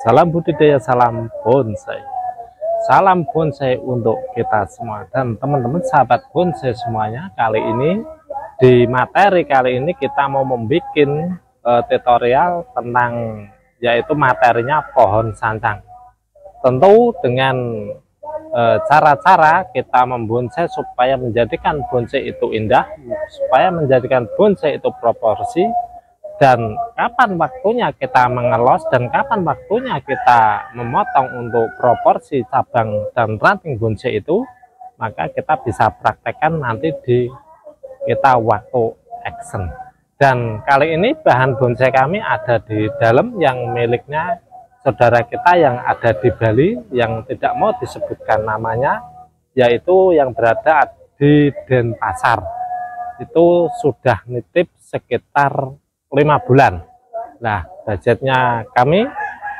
Salam budidaya, salam bonsai. Salam bonsai untuk kita semua dan teman-teman sahabat bonsai semuanya. Kali ini di materi kali ini kita mau membuat tutorial tentang yaitu materinya pohon sancang. Tentu dengan cara-cara kita membonsai supaya menjadikan bonsai itu indah, supaya menjadikan bonsai itu proporsi, dan kapan waktunya kita mengelos dan kapan waktunya kita memotong untuk proporsi cabang dan ranting bonsai itu, maka kita bisa praktekkan nanti di kita waktu action. Dan kali ini bahan bonsai kami ada di dalam yang miliknya saudara kita yang ada di Bali yang tidak mau disebutkan namanya, yaitu yang berada di Denpasar. Itu sudah nitip sekitar 5 bulan. Nah, budgetnya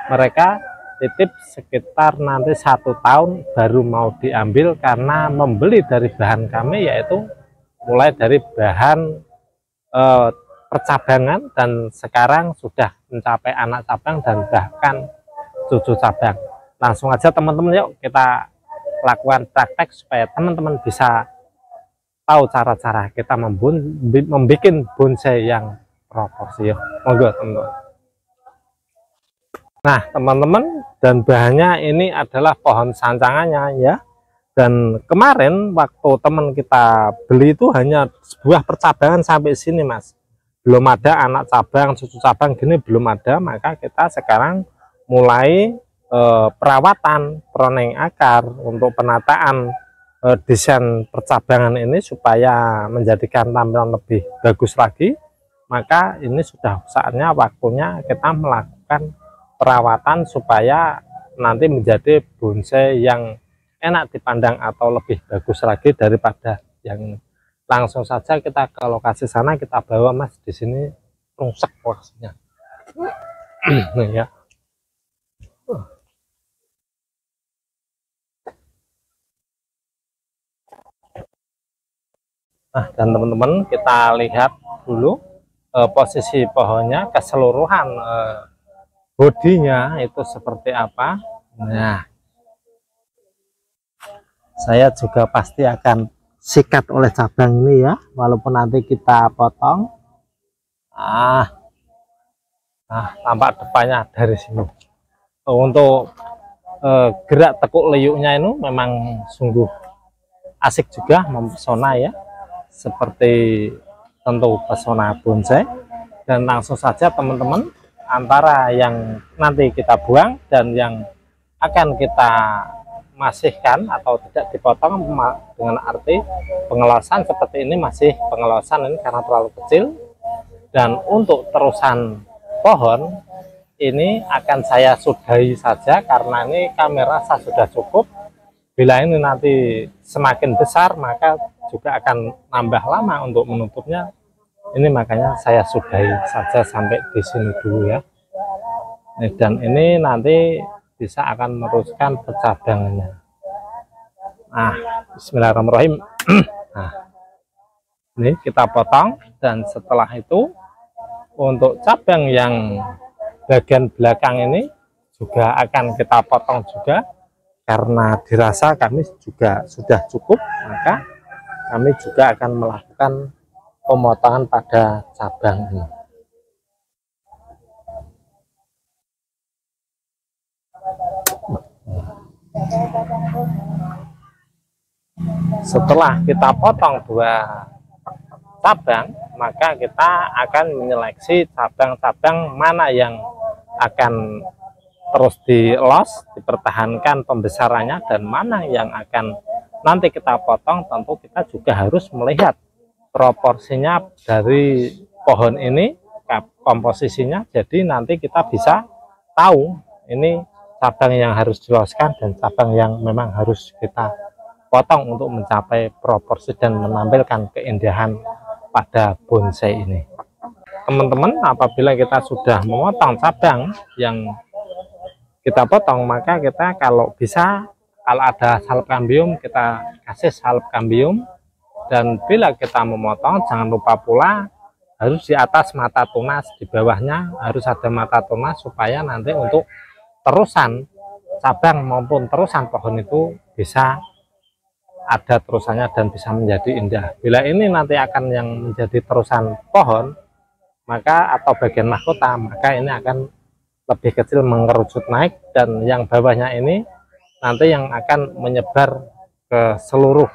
mereka titip sekitar nanti 1 tahun baru mau diambil, karena membeli dari bahan kami yaitu mulai dari bahan percabangan dan sekarang sudah mencapai anak cabang dan bahkan cucu cabang. Langsung aja teman-teman, yuk kita lakukan praktek supaya teman-teman bisa tahu cara-cara kita membuat bonsai yang proporsi. Monggo teman-teman. Nah teman-teman, dan bahannya ini adalah pohon sancangannya ya. Dan kemarin waktu teman kita beli itu hanya sebuah percabangan sampai sini mas, belum ada anak cabang cucu cabang gini, belum ada. Maka kita sekarang mulai perawatan proneng akar untuk penataan desain percabangan ini supaya menjadikan tampilan lebih bagus lagi. Maka ini sudah saatnya waktunya kita melakukan perawatan supaya nanti menjadi bonsai yang enak dipandang atau lebih bagus lagi daripada yang ini. Langsung saja kita ke lokasi sana, kita bawa mas. Di sini rusak waktunya. Ya. Nah, dan teman-teman kita lihat dulu posisi pohonnya, keseluruhan bodinya itu seperti apa. Nah, saya juga pasti akan sikat oleh cabang ini ya, walaupun nanti kita potong. Tampak depannya dari sini. Untuk gerak tekuk liuknya ini memang sungguh asik juga, mempesona ya, seperti tentu pesona bonsai. Dan langsung saja teman-teman, antara yang nanti kita buang dan yang akan kita masihkan atau tidak dipotong, dengan arti pengelosan seperti ini, masih pengelosan ini karena terlalu kecil. Dan untuk terusan pohon ini akan saya sudahi saja, karena ini kamera saya sudah cukup. Bila ini nanti semakin besar maka juga akan nambah lama untuk menutupnya. Ini makanya saya sudahi saja sampai di sini dulu ya. Dan ini nanti bisa akan meneruskan percabangannya. Nah, bismillahirrahmanirrahim. Nah, ini kita potong, dan setelah itu untuk cabang yang bagian belakang ini juga akan kita potong juga, karena dirasa kami juga sudah cukup. Maka kami juga akan melakukan pemotongan pada cabang ini. Setelah kita potong 2 cabang, maka kita akan menyeleksi cabang-cabang mana yang akan terus dielos, dipertahankan pembesarannya, dan mana yang akan nanti kita potong. Tentu kita juga harus melihat proporsinya dari pohon ini, komposisinya. Jadi nanti kita bisa tahu ini cabang yang harus diloskan dan cabang yang memang harus kita potong untuk mencapai proporsi dan menampilkan keindahan pada bonsai ini. Teman-teman, apabila kita sudah memotong cabang yang kita potong, maka kita kalau bisa, kalau ada salep kambium kita kasih salep kambium. Dan bila kita memotong, jangan lupa pula harus di atas mata tunas, di bawahnya harus ada mata tunas, supaya nanti untuk terusan cabang maupun terusan pohon itu bisa ada terusannya dan bisa menjadi indah. Bila ini nanti akan yang menjadi terusan pohon, maka atau bagian mahkota, maka ini akan lebih kecil mengerucut naik, dan yang bawahnya ini nanti yang akan menyebar ke seluruh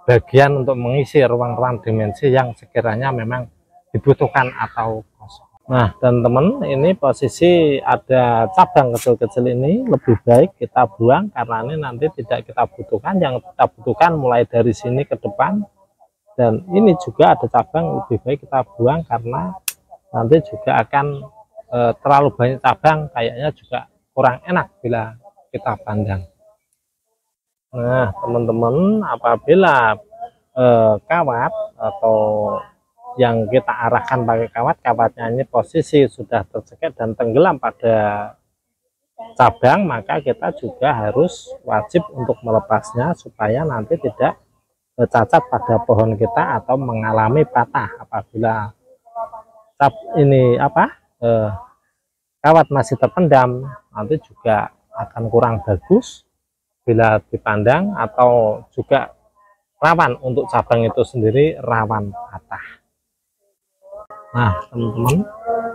bagian untuk mengisi ruang-ruang dimensi yang sekiranya memang dibutuhkan atau kosong. Nah, dan teman, ini posisi ada cabang kecil-kecil ini lebih baik kita buang karena ini nanti tidak kita butuhkan. Yang kita butuhkan mulai dari sini ke depan, dan ini juga ada cabang lebih baik kita buang karena nanti juga akan terlalu banyak cabang, kayaknya juga kurang enak bila kita pandang. Nah, teman-teman, apabila kawat atau yang kita arahkan pakai kawatnya ini posisi sudah tercekat dan tenggelam pada cabang, maka kita juga harus wajib untuk melepasnya supaya nanti tidak cacat pada pohon kita atau mengalami patah. Apabila kawat masih terpendam, nanti juga akan kurang bagus bila dipandang, atau juga rawan untuk cabang itu sendiri rawan patah. Nah, teman-teman,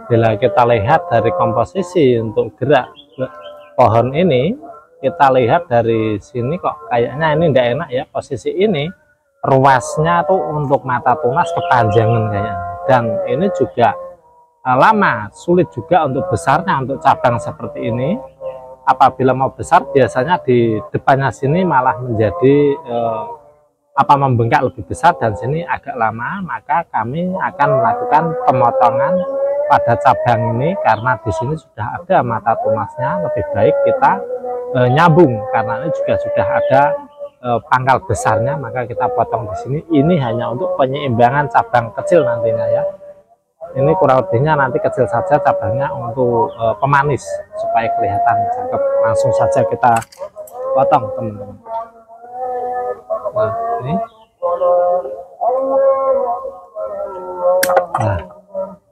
bila kita lihat dari komposisi untuk gerak pohon ini, kita lihat dari sini kok kayaknya ini tidak enak ya, posisi ini ruasnya tuh untuk mata tunas kepanjangan kayaknya, dan ini juga lama, sulit juga untuk besarnya untuk cabang seperti ini. Apabila mau besar, biasanya di depannya sini malah menjadi membengkak lebih besar, dan sini agak lama, maka kami akan melakukan pemotongan pada cabang ini karena di sini sudah ada mata tunasnya. Lebih baik kita nyambung karena ini juga sudah ada pangkal besarnya, maka kita potong di sini. Ini hanya untuk penyeimbangan cabang kecil nantinya ya. Ini kurang lebihnya nanti kecil saja cabangnya untuk pemanis supaya kelihatan cakep. Langsung saja kita potong, teman-teman. Nah, ini. Nah,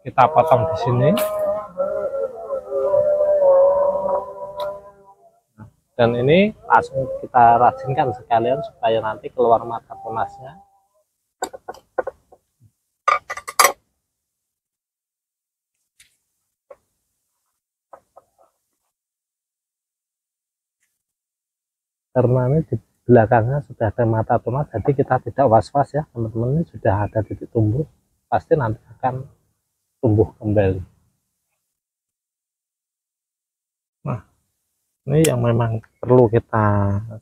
kita potong di sini. Dan ini langsung kita rajinkan sekalian supaya nanti keluar mata tunasnya. Karena ini di belakangnya sudah ada mata tunas, jadi kita tidak was-was ya teman-teman. Ini sudah ada titik tumbuh, pasti nanti akan tumbuh kembali. Nah, ini yang memang perlu kita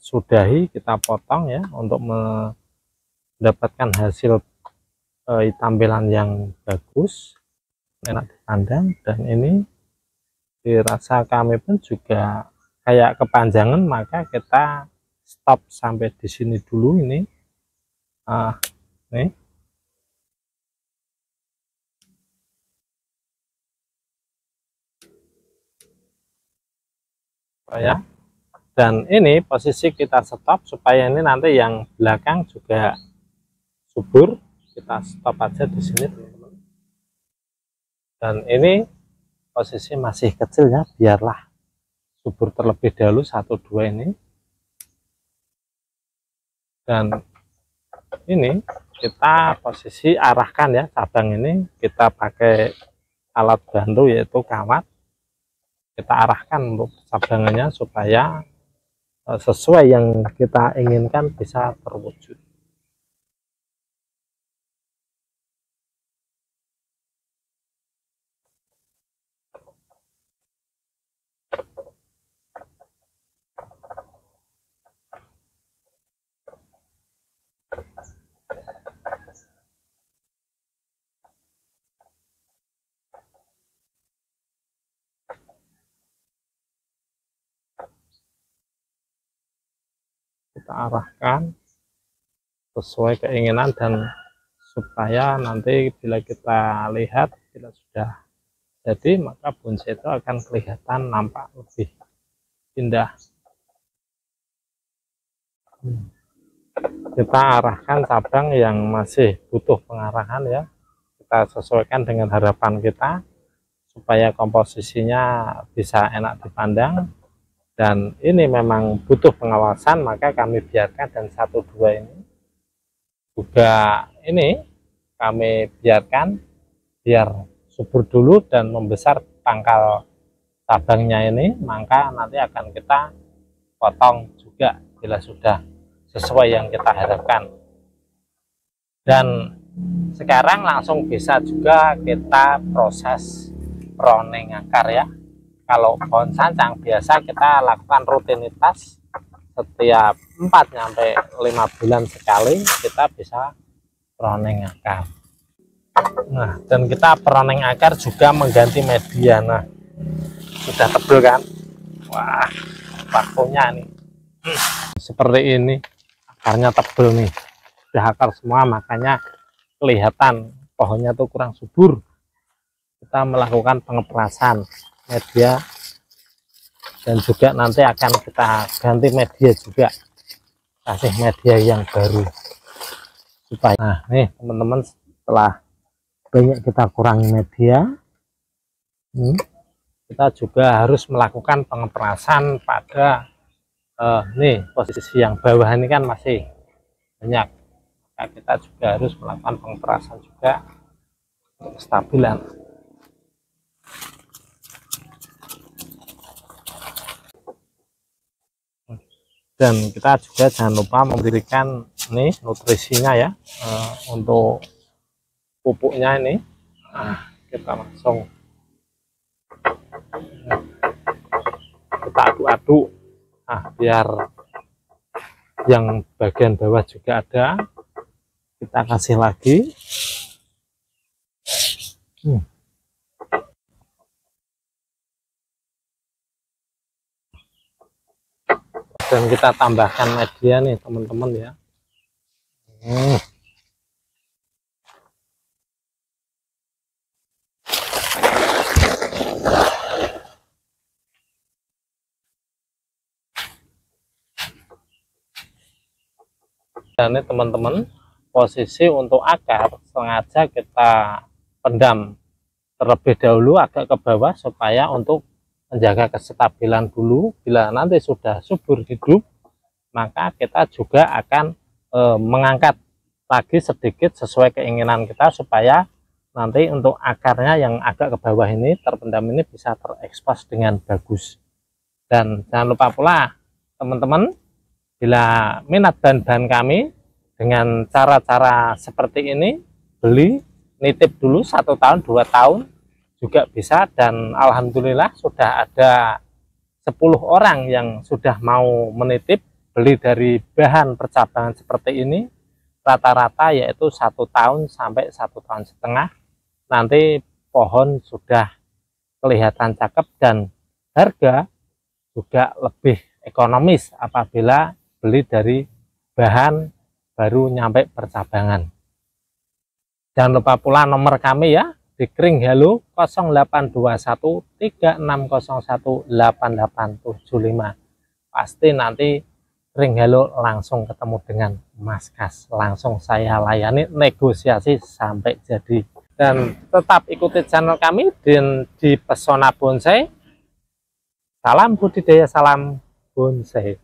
sudahi, kita potong ya untuk mendapatkan hasil tampilan yang bagus, enak dipandang. Dan ini dirasa kami pun juga kayak kepanjangan, maka kita stop sampai di sini dulu. Ini nih ya, dan ini posisi kita stop supaya ini nanti yang belakang juga subur. Kita stop aja di sini, teman-teman. Dan ini posisi masih kecil ya, biarlah subur terlebih dahulu 1-2 ini. Dan ini kita posisi arahkan ya, cabang ini kita pakai alat bantu yaitu kawat. Kita arahkan untuk cabangannya supaya sesuai yang kita inginkan bisa terwujud. Kita arahkan sesuai keinginan, dan supaya nanti bila kita lihat bila sudah jadi, maka bonsai itu akan kelihatan nampak lebih indah. Kita arahkan cabang yang masih butuh pengarahan ya, kita sesuaikan dengan harapan kita supaya komposisinya bisa enak dipandang. dan ini memang butuh pengawasan, maka kami biarkan. Dan 1-2 ini juga ini kami biarkan biar subur dulu dan membesar pangkal cabangnya ini, maka nanti akan kita potong juga bila sudah sesuai yang kita harapkan. Dan sekarang langsung bisa juga kita proses proning akar ya. Kalau pohon sancang biasa kita lakukan rutinitas setiap 4-5 bulan sekali kita bisa proning akar. Nah, dan kita proning akar juga mengganti media. Nah, sudah tebel kan? Wah, waktunya nih seperti ini, akarnya tebel nih, sudah akar semua, makanya kelihatan pohonnya tuh kurang subur. Kita melakukan pengeperasan media dan juga nanti akan kita ganti media juga, kasih media yang baru supaya. Nah, nih teman-teman, setelah banyak kita kurangi media, kita juga harus melakukan pengeperasan pada nih posisi yang bawah ini kan masih banyak, maka kita juga harus melakukan pengeperasan juga untuk kestabilan. Dan kita juga jangan lupa memberikan nih nutrisinya ya, untuk pupuknya ini. Nah, kita langsung kita aduk-aduk, nah biar yang bagian bawah juga ada, kita kasih lagi. Dan kita tambahkan media nih teman-teman ya. Dan ini teman-teman, posisi untuk akar sengaja kita pendam terlebih dahulu agak ke bawah supaya untuk menjaga kestabilan dulu. Bila nanti sudah subur hidup, maka kita juga akan mengangkat lagi sedikit sesuai keinginan kita, supaya nanti untuk akarnya yang agak ke bawah ini terpendam ini bisa terekspos dengan bagus. Dan jangan lupa pula teman-teman, bila minat bahan-bahan kami dengan cara-cara seperti ini, beli nitip dulu 1 tahun 2 tahun juga bisa. Dan alhamdulillah sudah ada 10 orang yang sudah mau menitip beli dari bahan percabangan seperti ini, rata-rata yaitu 1 tahun sampai 1,5 tahun. Nanti pohon sudah kelihatan cakep dan harga juga lebih ekonomis apabila beli dari bahan baru nyampe percabangan. Jangan lupa pula nomor kami ya, di Kring Halo 0821 3601 8875. Pasti nanti Kring Halo langsung ketemu dengan Mas Kas, langsung saya layani, negosiasi sampai jadi. Dan tetap ikuti channel kami di Pesona Bonsai. Salam budidaya, salam bonsai.